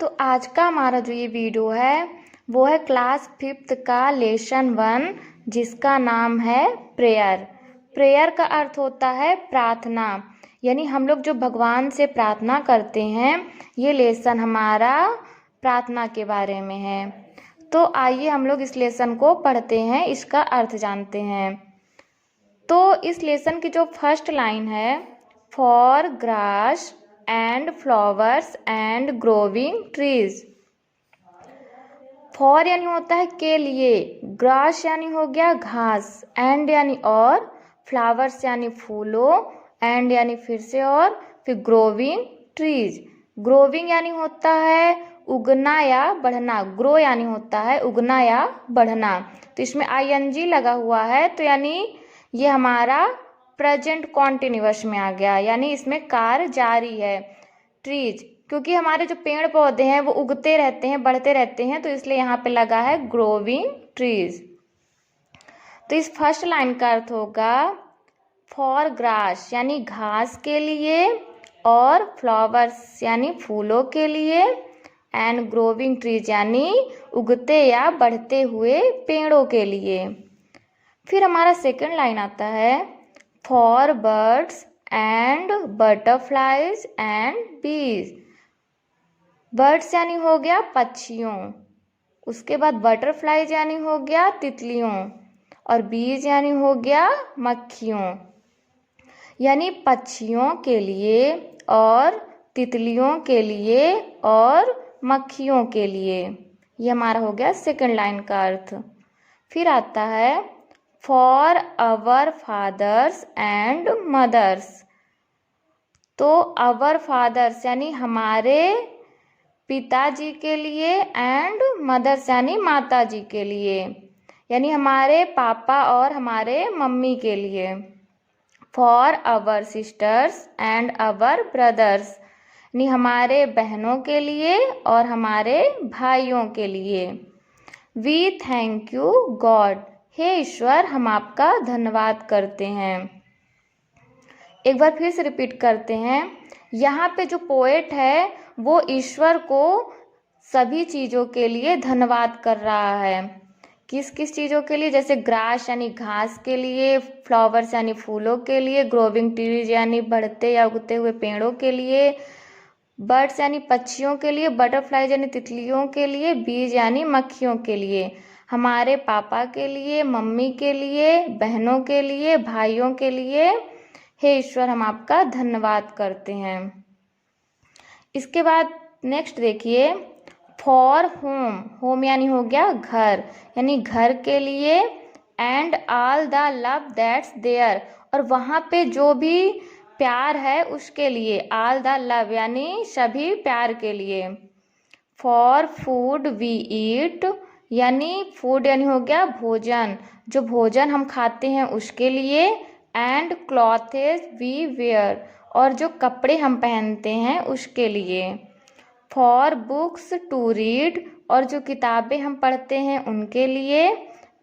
तो आज का हमारा जो ये वीडियो है वो है क्लास 5th का लेसन 1, जिसका नाम है प्रेयर। प्रेयर का अर्थ होता है प्रार्थना, यानी हम लोग जो भगवान से प्रार्थना करते हैं, ये लेसन हमारा प्रार्थना के बारे में है। तो आइए हम लोग इस लेसन को पढ़ते हैं, इसका अर्थ जानते हैं। तो इस लेसन की जो फर्स्ट लाइन है, for grass and flowers and growing trees. For यानी होता है के लिए, ग्रास यानी हो गया घास, एंड यानी और, फ्लावर्स यानी फूलों, एंड यानी फिर से और, फिर ग्रोविंग ट्रीज। ग्रोविंग यानी होता है उगना या बढ़ना, ग्रो यानी होता है उगना या बढ़ना। तो इसमें ING लगा हुआ है, तो यानी ये हमारा प्रेजेंट कॉन्टिन्यूअस में आ गया, यानी इसमें कार्य जारी है। ट्रीज, क्योंकि हमारे जो पेड़ पौधे हैं वो उगते रहते हैं, बढ़ते रहते हैं, तो इसलिए यहाँ पे लगा है ग्रोविंग ट्रीज। तो इस फर्स्ट लाइन का अर्थ होगा फॉर ग्रास यानी घास के लिए, और फ्लावर्स यानी फूलों के लिए, एंड ग्रोविंग ट्रीज यानी उगते या बढ़ते हुए पेड़ों के लिए। फिर हमारा सेकंड लाइन आता है for birds and butterflies and बीज। बर्ड्स यानी हो गया पक्षियों, उसके बाद बटरफ्लाइज यानी हो गया तितलियों, और बीज यानी हो गया मक्खियों। यानी पक्षियों के लिए और तितलियों के लिए और मक्खियों के लिए। ये हमारा हो गया सेकंड लाइन का अर्थ। फिर आता है for our fathers and mothers. तो अवर फादर्स यानी हमारे पिताजी के लिए, एंड मदर्स यानी माता जी के लिए, यानी हमारे पापा और हमारे मम्मी के लिए। For our sisters and our brothers यानी हमारे बहनों के लिए और हमारे भाइयों के लिए। वी थैंक यू गॉड, हे ईश्वर हम आपका धन्यवाद करते हैं। एक बार फिर से रिपीट करते हैं। यहाँ पे जो पोएट है वो ईश्वर को सभी चीज़ों के लिए धन्यवाद कर रहा है। किस किस चीज़ों के लिए? जैसे ग्रास यानी घास के लिए, फ्लावर्स यानी फूलों के लिए, ग्रोविंग ट्रीज यानी बढ़ते या उगते हुए पेड़ों के लिए, बर्ड्स यानी पक्षियों के लिए, बटरफ्लाई यानी तितलियों के लिए, बीज यानी मक्खियों के लिए, हमारे पापा के लिए, मम्मी के लिए, बहनों के लिए, भाइयों के लिए। हे ईश्वर हम आपका धन्यवाद करते हैं। इसके बाद नेक्स्ट देखिए फॉर होम। होम यानी हो गया घर, यानी घर के लिए, and all the love that's there, और वहाँ पे जो भी प्यार है उसके लिए। ऑल द लव यानी सभी प्यार के लिए। फॉर फूड वी ईट, यानी फूड यानी हो गया भोजन, जो भोजन हम खाते हैं उसके लिए। एंड क्लॉथेस वी वेयर, और जो कपड़े हम पहनते हैं उसके लिए। फॉर बुक्स टू रीड, और जो किताबें हम पढ़ते हैं उनके लिए।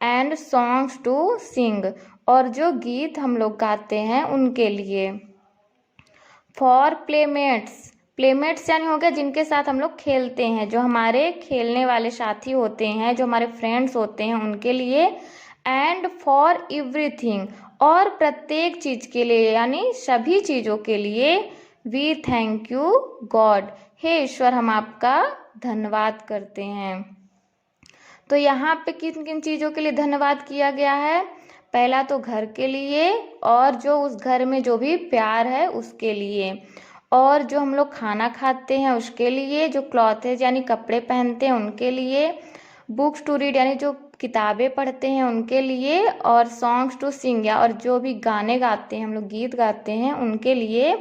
एंड सॉन्ग्स टू सिंग, और जो गीत हम लोग गाते हैं उनके लिए। फॉर प्लेमेट्स, प्लेमेट्स यानी हो गया जिनके साथ हम लोग खेलते हैं, जो हमारे खेलने वाले साथी होते हैं, जो हमारे फ्रेंड्स होते हैं उनके लिए। एंड फॉर एवरीथिंग, और प्रत्येक चीज़ के लिए यानी सभी चीज़ों के लिए। वी थैंक यू गॉड, हे ईश्वर हम आपका धन्यवाद करते हैं। तो यहाँ पे किन किन चीज़ों के लिए धन्यवाद किया गया है? पहला तो घर के लिए, और जो उस घर में जो भी प्यार है उसके लिए, और जो हम लोग खाना खाते हैं उसके लिए, जो क्लॉथेज यानी कपड़े पहनते हैं उनके लिए, बुक्स टू रीड यानी जो किताबें पढ़ते हैं उनके लिए, और सॉन्ग्स टू सिंग या और जो भी गाने गाते हैं हम लोग गीत गाते हैं उनके लिए,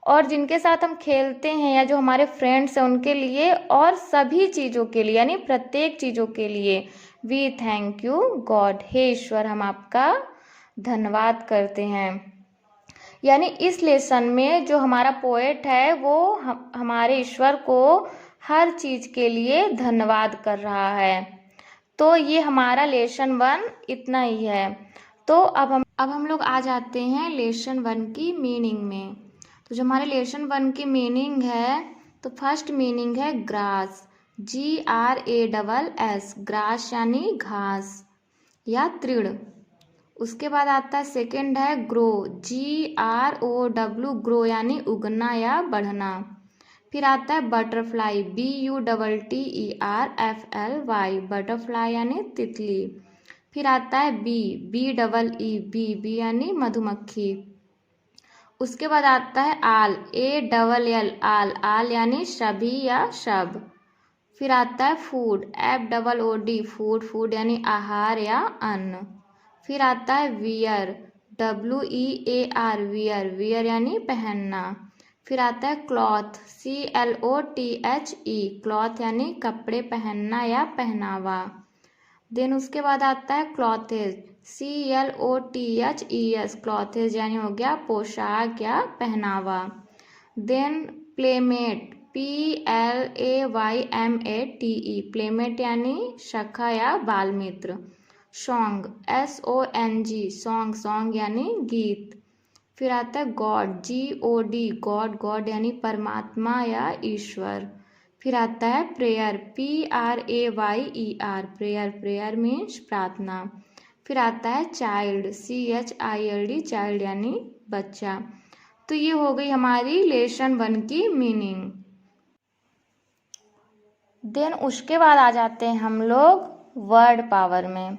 और जिनके साथ हम खेलते हैं या जो हमारे फ्रेंड्स हैं उनके लिए, और सभी चीज़ों के लिए यानी प्रत्येक चीज़ों के लिए। वी थैंक यू गॉड, हे ईश्वर हम आपका धन्यवाद करते हैं। यानी इस लेसन में जो हमारा पोएट है वो हमारे ईश्वर को हर चीज़ के लिए धन्यवाद कर रहा है। तो ये हमारा लेसन 1 इतना ही है। तो अब हम लोग आ जाते हैं लेसन 1 की मीनिंग में। तो जो हमारे लेसन 1 की मीनिंग है तो फर्स्ट मीनिंग है ग्रास, GRASS, ग्रास यानी घास या तृण। उसके बाद आता है सेकंड है ग्रो, GROW, ग्रो यानी उगना या बढ़ना। फिर आता है बटरफ्लाई, BUTTERFLY, बटरफ्लाई यानी तितली। फिर आता है BEE, बी यानी मधुमक्खी। उसके बाद आता है आल, ALL, आल यानी सभी या सब। फिर आता है फूड, FOOD, फूड यानी आहार या अन्न। फिर आता है वियर, WEAR, वियर यानी पहनना। फिर आता है क्लॉथ, CLOTHE, क्लॉथ यानी कपड़े पहनना या पहनावा। देन उसके बाद आता है क्लॉथेज, CLOTHES, क्लॉथेज यानी हो गया पोशाक या पहनावा। देन प्लेमेट, PLAYMATE, प्लेमेट यानी सखा या बाल मित्र। सॉन्ग, SONG, सॉन्ग यानी गीत। फिर आता है गॉड, GOD, गॉड यानी परमात्मा या ईश्वर। फिर आता है प्रेयर, PRAYER, प्रेयर मीन्स प्रार्थना। फिर आता है चाइल्ड, CHILD, चाइल्ड यानी बच्चा। तो ये हो गई हमारी लेसन 1 की मीनिंग। देन उसके बाद आ जाते हैं हम लोग वर्ड पावर में।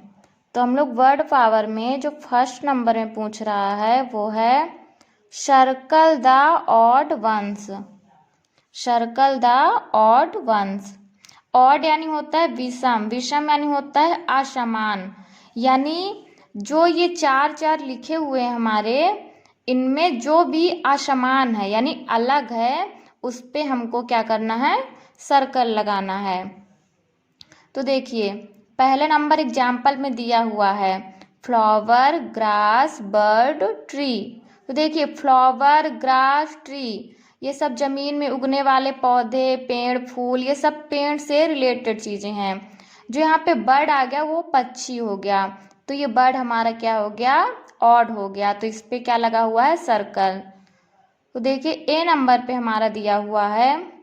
तो हम लोग वर्ड पावर में जो फर्स्ट नंबर में पूछ रहा है वो है circle the odd ones, circle the odd ones. Odd यानी होता है विषम, विषम यानी होता है असमान। यानी जो ये चार लिखे हुए हैं हमारे, इनमें जो भी असमान है यानी अलग है, उस पे हमको क्या करना है, सर्कल लगाना है। तो देखिए पहले नंबर एग्जाम्पल में दिया हुआ है फ्लावर, ग्रास, बर्ड, ट्री। तो देखिए फ्लावर, ग्रास, ट्री, ये सब जमीन में उगने वाले पौधे, पेड़, फूल, ये सब पेड़ से रिलेटेड चीजें हैं। जो यहाँ पे बर्ड आ गया वो पक्षी हो गया, तो ये बर्ड हमारा क्या हो गया, ऑड हो गया। तो इस पे क्या लगा हुआ है, सर्कल। तो देखिए ए नंबर पे हमारा दिया हुआ है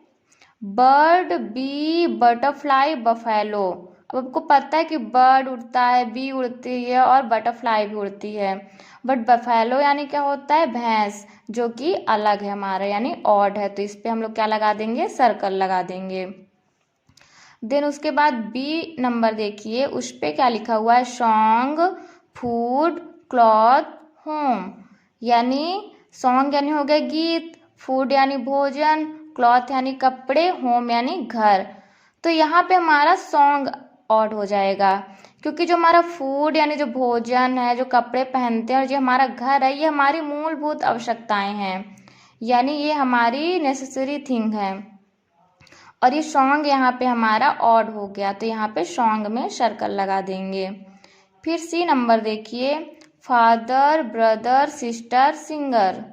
बर्ड, बी, बटरफ्लाई, बफेलो। अब आपको पता है कि बर्ड उड़ता है, बी उड़ती है और बटरफ्लाई भी उड़ती है, बट बफेलो यानी क्या होता है, भैंस, जो कि अलग है हमारा यानी ऑड है। तो इस पे हम लोग क्या लगा देंगे, सर्कल लगा देंगे। देन उसके बाद बी नंबर देखिए, उस पे क्या लिखा हुआ है, सॉन्ग, फूड, क्लॉथ, होम। यानी सॉन्ग यानी हो गया गीत, फूड यानी भोजन, क्लॉथ यानी कपड़े, होम यानी घर। तो यहाँ पे हमारा सॉन्ग ऑड हो जाएगा, क्योंकि जो हमारा फूड यानी जो भोजन है, जो कपड़े पहनते हैं और जो हमारा घर है, ये हमारी मूलभूत आवश्यकताएं हैं, यानी ये हमारी नेसेसरी थिंग है। और ये सॉन्ग यहाँ पे हमारा ऑड हो गया, तो यहाँ पे सॉन्ग में सर्कल लगा देंगे। फिर सी नंबर देखिए, फादर, ब्रदर, सिस्टर, सिंगर।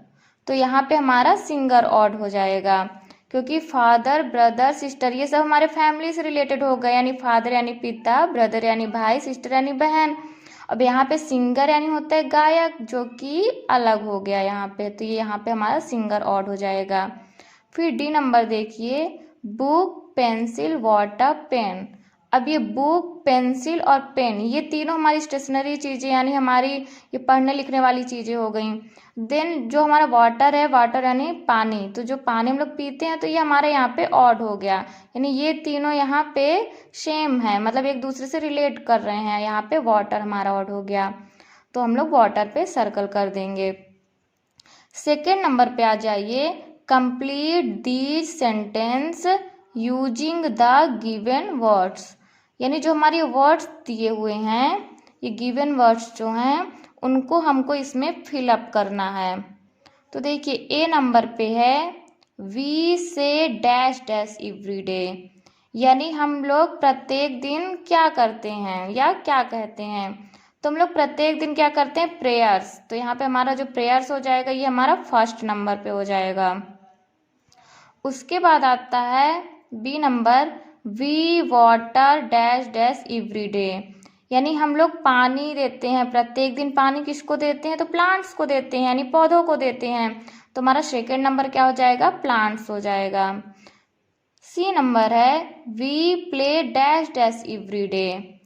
तो यहाँ पे हमारा सिंगर ऑड हो जाएगा, क्योंकि फादर, ब्रदर, सिस्टर ये सब हमारे फैमिली से रिलेटेड हो गए, यानी फादर यानी पिता, ब्रदर यानी भाई, सिस्टर यानी बहन। अब यहाँ पे सिंगर यानी होता है गायक, जो कि अलग हो गया यहाँ पे, तो ये यहाँ पे हमारा सिंगर ऑड हो जाएगा। फिर डी नंबर देखिए, बुक, पेंसिल, वाटर, पेन। अब ये बुक, पेंसिल और पेन ये तीनों हमारी स्टेशनरी चीज़ें यानी हमारी ये पढ़ने लिखने वाली चीज़ें हो गई। देन जो हमारा वाटर है, वाटर यानी पानी, तो जो पानी हम लोग पीते हैं, तो ये हमारे यहाँ पे ऑड हो गया, यानी ये तीनों यहाँ पे सेम है, मतलब एक दूसरे से रिलेट कर रहे हैं। यहाँ पे वाटर हमारा ऑड हो गया, तो हम लोग वाटर पे सर्कल कर देंगे। सेकेंड नंबर पे आ जाइए, complete these sentence using the given words. यानी जो हमारे वर्ड्स दिए हुए हैं, ये गिवन वर्ड्स जो हैं, उनको हमको इसमें फिलअप करना है। तो देखिए ए नंबर पे है वी से डैश डैश एवरी डे, यानी हम लोग प्रत्येक दिन क्या करते हैं या क्या कहते हैं। तो हम लोग प्रत्येक दिन क्या करते हैं, प्रेयर्स। तो यहाँ पे हमारा जो प्रेयर्स हो जाएगा, ये हमारा फर्स्ट नंबर पे हो जाएगा। उसके बाद आता है B number, we water dash dash every day, यानी हम लोग पानी देते हैं प्रत्येक दिन। पानी किसको देते हैं, तो प्लांट्स को देते हैं, यानी पौधों को देते हैं। तो हमारा सेकेंड नंबर क्या हो जाएगा, प्लांट्स हो जाएगा। सी नंबर है we play dash dash every day.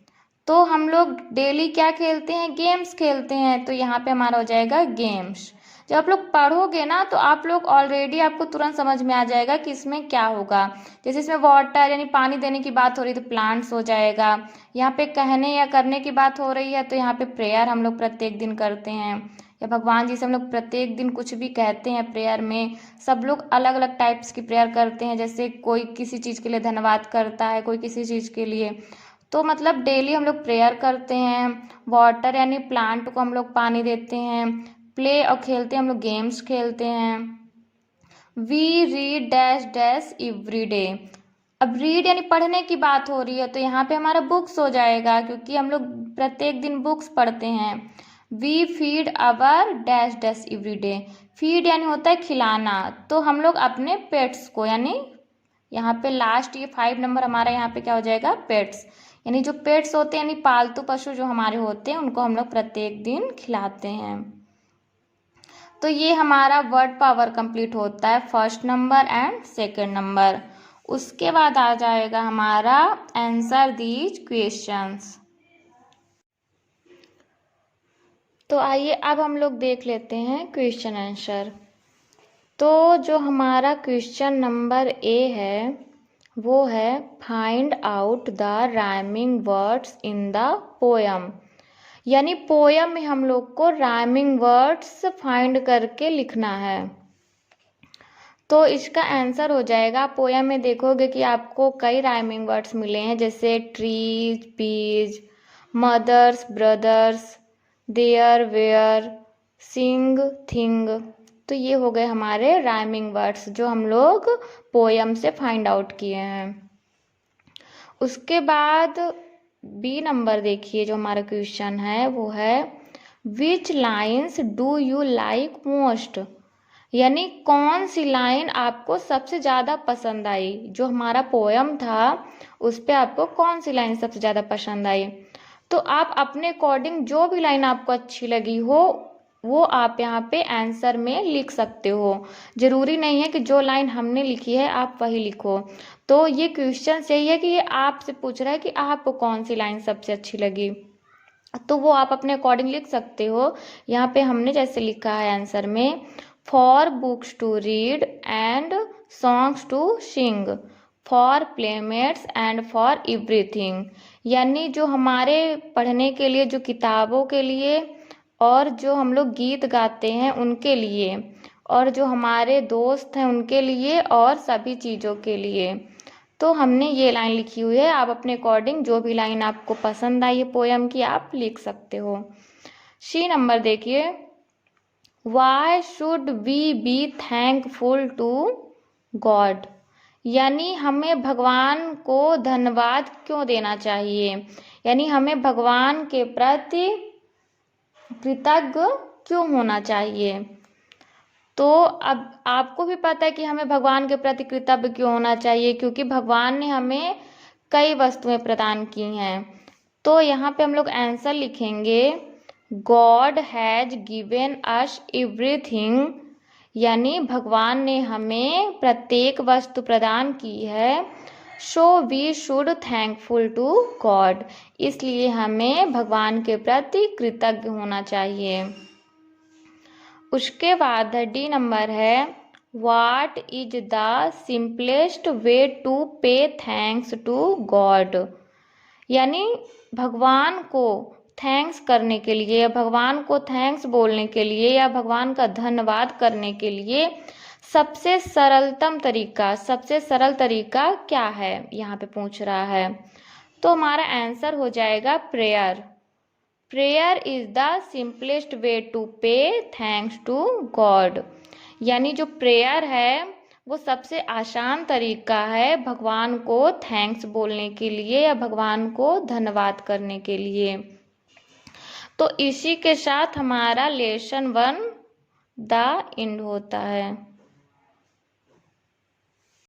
तो हम लोग डेली क्या खेलते हैं, गेम्स खेलते हैं, तो यहाँ पे हमारा हो जाएगा गेम्स। जब आप लोग पढ़ोगे ना तो आप लोग ऑलरेडी आपको तुरंत समझ में आ जाएगा कि इसमें क्या होगा। जैसे इसमें वाटर यानी पानी देने की बात हो रही है तो प्लांट्स हो जाएगा। यहाँ पे कहने या करने की बात हो रही है तो यहाँ पे प्रेयर हम लोग प्रत्येक दिन करते हैं, या भगवान जी से हम लोग प्रत्येक दिन कुछ भी कहते हैं प्रेयर में। सब लोग अलग अलग टाइप्स की प्रेयर करते हैं, जैसे कोई किसी चीज़ के लिए धन्यवाद करता है, कोई किसी चीज़ के लिए। तो मतलब डेली हम लोग प्रेयर करते हैं। वाटर यानी प्लांट को हम लोग पानी देते हैं। प्ले और खेलते हैं हम लोग गेम्स खेलते हैं। We read dash dash every day. अब रीड यानी पढ़ने की बात हो रही है तो यहाँ पे हमारा बुक्स हो जाएगा, क्योंकि हम लोग प्रत्येक दिन बुक्स पढ़ते हैं। We feed our dash dash every day. Feed यानी होता है खिलाना, तो हम लोग अपने पेट्स को, यानी यहाँ पे लास्ट ये 5 नंबर हमारा यहाँ पे क्या हो जाएगा, पेट्स। यानी जो पेट्स होते हैं यानी पालतू पशु जो हमारे होते हैं उनको हम लोग प्रत्येक दिन खिलाते हैं। तो ये हमारा वर्ड पावर कंप्लीट होता है first number and second number. उसके बाद आ जाएगा हमारा आंसर दीज क्वेश्चंस। तो आइए अब हम लोग देख लेते हैं क्वेश्चन आंसर। तो जो हमारा क्वेश्चन नंबर ए है वो है find out the rhyming words in the poem. यानी पोयम में हम लोग को राइमिंग वर्ड्स फाइंड करके लिखना है। तो इसका आंसर हो जाएगा, पोयम में देखोगे कि आपको कई राइमिंग वर्ड्स मिले हैं, जैसे trees, bees, mothers, brothers, there, where, sing, thing. तो ये हो गए हमारे राइमिंग वर्ड्स जो हम लोग पोयम से फाइंड आउट किए हैं। उसके बाद बी नंबर देखिए, जो हमारा क्वेश्चन है वो है which lines do you like most. यानी कौन सी लाइन आपको सबसे ज़्यादा पसंद आई। जो हमारा पोयम था उस पे आपको कौन सी लाइन सबसे ज़्यादा पसंद आई। तो आप अपने अकॉर्डिंग जो भी लाइन आपको अच्छी लगी हो वो आप यहाँ पे आंसर में लिख सकते हो। जरूरी नहीं है कि जो लाइन हमने लिखी है आप वही लिखो। तो ये क्वेश्चन यही है कि ये आपसे पूछ रहा है कि आपको कौन सी लाइन सबसे अच्छी लगी, तो वो आप अपने अकॉर्डिंग लिख सकते हो। यहाँ पे हमने जैसे लिखा है आंसर में, for books to read and songs to sing, for playmates and for everything. यानी जो हमारे पढ़ने के लिए, जो किताबों के लिए और जो हम लोग गीत गाते हैं उनके लिए, और जो हमारे दोस्त हैं उनके लिए, और सभी चीज़ों के लिए। तो हमने ये लाइन लिखी हुई है। आप अपने अकॉर्डिंग जो भी लाइन आपको पसंद आई है पोयम की आप लिख सकते हो। सी नंबर देखिए, why should we be thankful to God. यानी हमें भगवान को धन्यवाद क्यों देना चाहिए, यानी हमें भगवान के प्रति कृतज्ञ क्यों होना चाहिए। तो अब आपको भी पता है कि हमें भगवान के प्रति कृतज्ञ क्यों होना चाहिए, क्योंकि भगवान ने हमें कई वस्तुएं प्रदान की हैं। तो यहाँ पे हम लोग आंसर लिखेंगे, God has given us everything. यानी भगवान ने हमें प्रत्येक वस्तु प्रदान की है। So we should thankful to God. इसलिए हमें भगवान के प्रति कृतज्ञ होना चाहिए। उसके बाद डी नंबर है, what is the simplest way to pay thanks to God. यानी भगवान को थैंक्स करने के लिए, या भगवान को थैंक्स बोलने के लिए, या भगवान का धन्यवाद करने के लिए सबसे सरल तरीका क्या है, यहाँ पे पूछ रहा है। तो हमारा आंसर हो जाएगा prayer. Prayer is the simplest way to pay thanks to God. यानी जो प्रेयर है वो सबसे आसान तरीका है भगवान को थैंक्स बोलने के लिए, या भगवान को धन्यवाद करने के लिए। तो इसी के साथ हमारा लेसन 1 द एंड होता है।